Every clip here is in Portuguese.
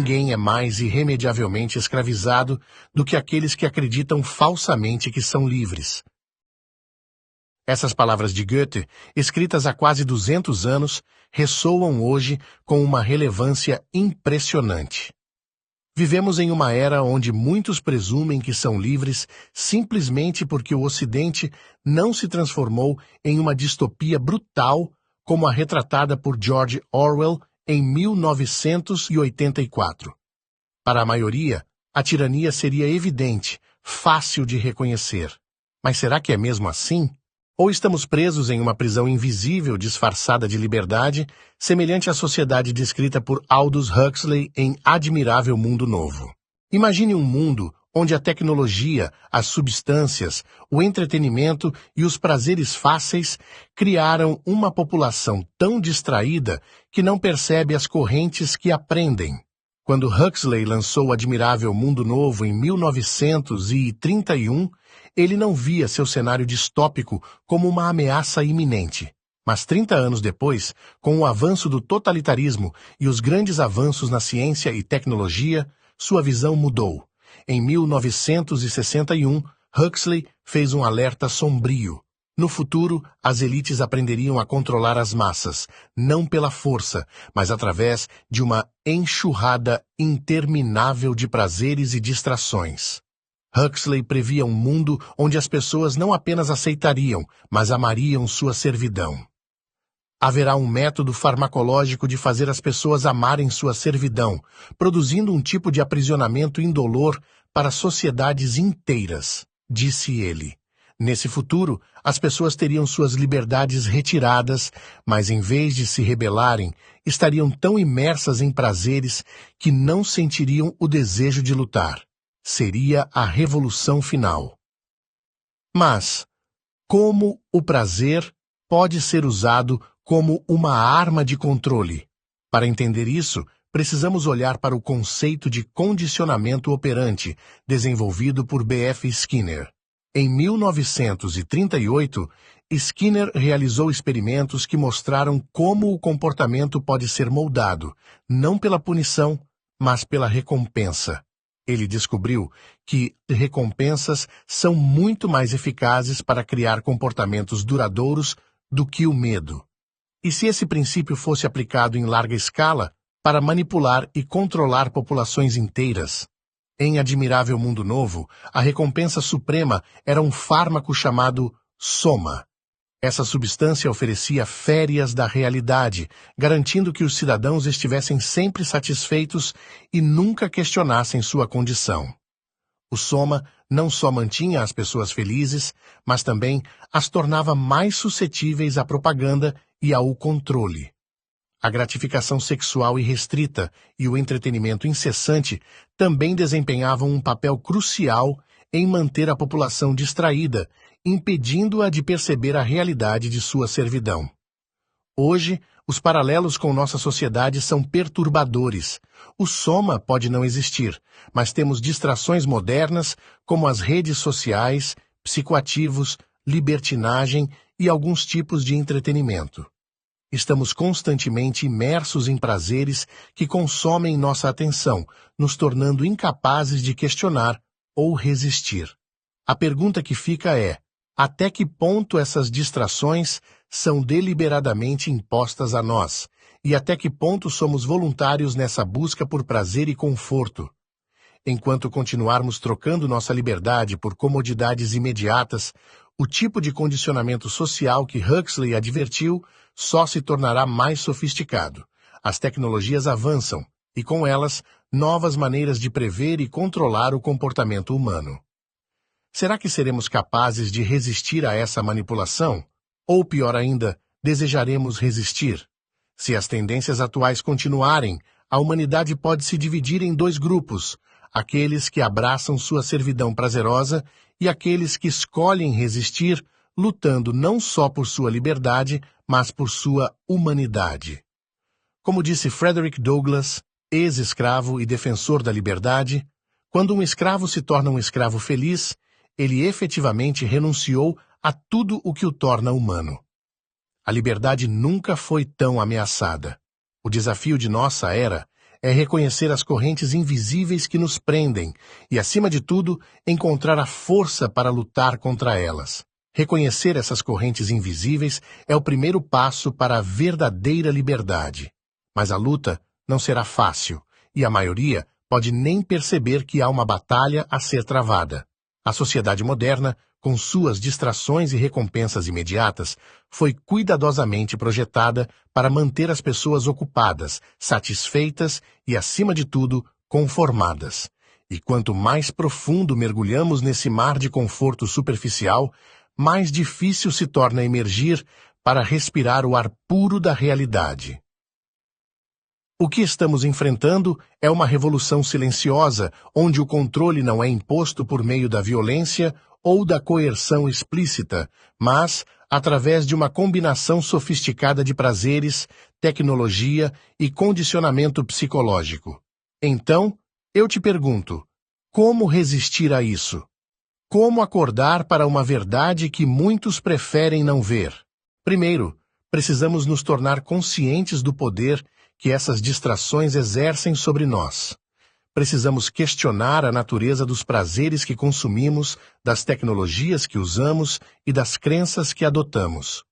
ninguém é mais irremediavelmente escravizado do que aqueles que acreditam falsamente que são livres. Essas palavras de Goethe, escritas há quase 200 anos, ressoam hoje com uma relevância impressionante. Vivemos em uma era onde muitos presumem que são livres simplesmente porque o Ocidente não se transformou em uma distopia brutal como a retratada por George Orwell em 1984. Para a maioria, a tirania seria evidente, fácil de reconhecer. Mas será que é mesmo assim? Ou estamos presos em uma prisão invisível disfarçada de liberdade, semelhante à sociedade descrita por Aldous Huxley em Admirável Mundo Novo? Imagine um mundo onde a tecnologia, as substâncias, o entretenimento e os prazeres fáceis criaram uma população tão distraída que não percebe as correntes que a prendem. Quando Huxley lançou o Admirável Mundo Novo em 1931, ele não via seu cenário distópico como uma ameaça iminente. Mas 30 anos depois, com o avanço do totalitarismo e os grandes avanços na ciência e tecnologia, sua visão mudou. Em 1961, Huxley fez um alerta sombrio. No futuro, as elites aprenderiam a controlar as massas, não pela força, mas através de uma enxurrada interminável de prazeres e distrações. Huxley previa um mundo onde as pessoas não apenas aceitariam, mas amariam sua servidão. Haverá um método farmacológico de fazer as pessoas amarem sua servidão, produzindo um tipo de aprisionamento indolor para sociedades inteiras, disse ele. Nesse futuro, as pessoas teriam suas liberdades retiradas, mas em vez de se rebelarem, estariam tão imersas em prazeres que não sentiriam o desejo de lutar. Seria a revolução final. Mas, como o prazer pode ser usado como uma arma de controle? Para entender isso, precisamos olhar para o conceito de condicionamento operante, desenvolvido por B.F. Skinner. Em 1938, Skinner realizou experimentos que mostraram como o comportamento pode ser moldado, não pela punição, mas pela recompensa. Ele descobriu que recompensas são muito mais eficazes para criar comportamentos duradouros do que o medo. E se esse princípio fosse aplicado em larga escala para manipular e controlar populações inteiras? Em Admirável Mundo Novo, a recompensa suprema era um fármaco chamado soma. Essa substância oferecia férias da realidade, garantindo que os cidadãos estivessem sempre satisfeitos e nunca questionassem sua condição. O soma não só mantinha as pessoas felizes, mas também as tornava mais suscetíveis à propaganda e ao controle. A gratificação sexual irrestrita e o entretenimento incessante também desempenhavam um papel crucial em manter a população distraída, impedindo-a de perceber a realidade de sua servidão. Hoje, os paralelos com nossa sociedade são perturbadores. O soma pode não existir, mas temos distrações modernas como as redes sociais, psicoativos, libertinagem e alguns tipos de entretenimento. Estamos constantemente imersos em prazeres que consomem nossa atenção, nos tornando incapazes de questionar ou resistir. A pergunta que fica é: até que ponto essas distrações são deliberadamente impostas a nós? E até que ponto somos voluntários nessa busca por prazer e conforto? Enquanto continuarmos trocando nossa liberdade por comodidades imediatas, o tipo de condicionamento social que Huxley advertiu só se tornará mais sofisticado. As tecnologias avançam, e com elas, novas maneiras de prever e controlar o comportamento humano. Será que seremos capazes de resistir a essa manipulação? Ou, pior ainda, desejaremos resistir? Se as tendências atuais continuarem, a humanidade pode se dividir em dois grupos: aqueles que abraçam sua servidão prazerosa e aqueles que escolhem resistir, lutando não só por sua liberdade, mas por sua humanidade. Como disse Frederick Douglass, ex-escravo e defensor da liberdade, quando um escravo se torna um escravo feliz, ele efetivamente renunciou a tudo o que o torna humano. A liberdade nunca foi tão ameaçada. O desafio de nossa era é reconhecer as correntes invisíveis que nos prendem e, acima de tudo, encontrar a força para lutar contra elas. Reconhecer essas correntes invisíveis é o primeiro passo para a verdadeira liberdade. Mas a luta não será fácil, e a maioria pode nem perceber que há uma batalha a ser travada. A sociedade moderna, com suas distrações e recompensas imediatas, foi cuidadosamente projetada para manter as pessoas ocupadas, satisfeitas e, acima de tudo, conformadas. E quanto mais profundo mergulhamos nesse mar de conforto superficial, mais difícil se torna emergir para respirar o ar puro da realidade. O que estamos enfrentando é uma revolução silenciosa, onde o controle não é imposto por meio da violência ou da coerção explícita, mas através de uma combinação sofisticada de prazeres, tecnologia e condicionamento psicológico. Então, eu te pergunto, como resistir a isso? Como acordar para uma verdade que muitos preferem não ver? Primeiro, precisamos nos tornar conscientes do poder que essas distrações exercem sobre nós. Precisamos questionar a natureza dos prazeres que consumimos, das tecnologias que usamos e das crenças que adotamos.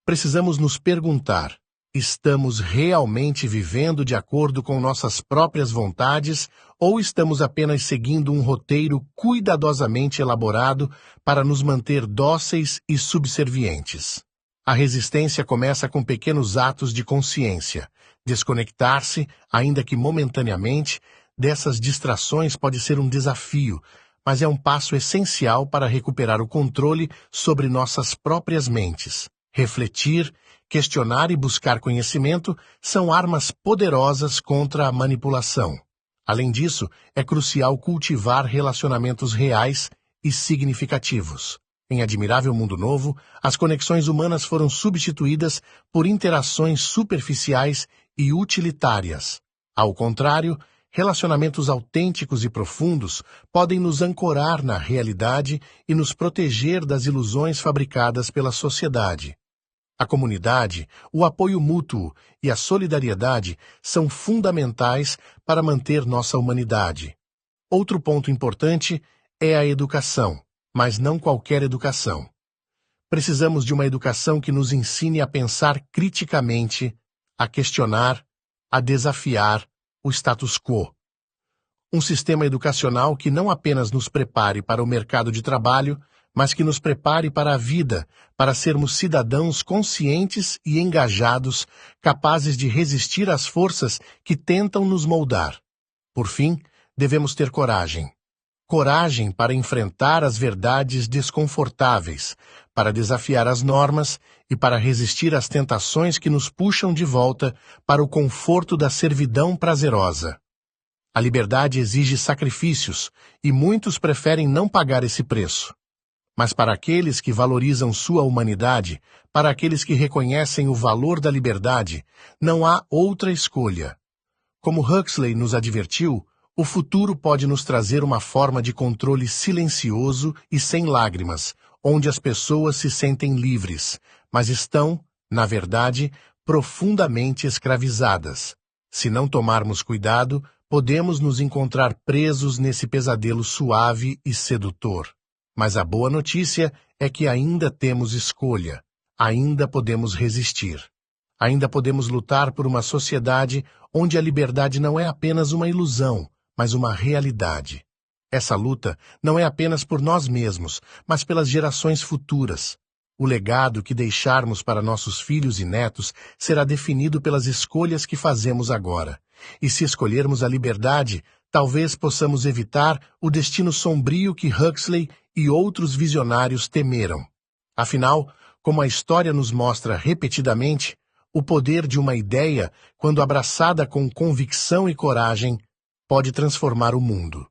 Precisamos nos perguntar: estamos realmente vivendo de acordo com nossas próprias vontades ou estamos apenas seguindo um roteiro cuidadosamente elaborado para nos manter dóceis e subservientes? A resistência começa com pequenos atos de consciência. Desconectar-se, ainda que momentaneamente, dessas distrações pode ser um desafio, mas é um passo essencial para recuperar o controle sobre nossas próprias mentes. Refletir, questionar e buscar conhecimento são armas poderosas contra a manipulação. Além disso, é crucial cultivar relacionamentos reais e significativos. Em Admirável Mundo Novo, as conexões humanas foram substituídas por interações superficiais e utilitárias. Ao contrário, relacionamentos autênticos e profundos podem nos ancorar na realidade e nos proteger das ilusões fabricadas pela sociedade. A comunidade, o apoio mútuo e a solidariedade são fundamentais para manter nossa humanidade. Outro ponto importante é a educação, mas não qualquer educação. Precisamos de uma educação que nos ensine a pensar criticamente, a questionar, a desafiar o status quo. Um sistema educacional que não apenas nos prepare para o mercado de trabalho, mas que nos prepare para a vida, para sermos cidadãos conscientes e engajados, capazes de resistir às forças que tentam nos moldar. Por fim, devemos ter coragem. Coragem para enfrentar as verdades desconfortáveis, para desafiar as normas e para resistir às tentações que nos puxam de volta para o conforto da servidão prazerosa. A liberdade exige sacrifícios e muitos preferem não pagar esse preço. Mas para aqueles que valorizam sua humanidade, para aqueles que reconhecem o valor da liberdade, não há outra escolha. Como Huxley nos advertiu, o futuro pode nos trazer uma forma de controle silencioso e sem lágrimas, onde as pessoas se sentem livres, mas estão, na verdade, profundamente escravizadas. Se não tomarmos cuidado, podemos nos encontrar presos nesse pesadelo suave e sedutor. Mas a boa notícia é que ainda temos escolha, ainda podemos resistir. Ainda podemos lutar por uma sociedade onde a liberdade não é apenas uma ilusão, mas uma realidade. Essa luta não é apenas por nós mesmos, mas pelas gerações futuras. O legado que deixarmos para nossos filhos e netos será definido pelas escolhas que fazemos agora. E se escolhermos a liberdade, talvez possamos evitar o destino sombrio que Huxley e outros visionários temeram. Afinal, como a história nos mostra repetidamente, o poder de uma ideia, quando abraçada com convicção e coragem, pode transformar o mundo.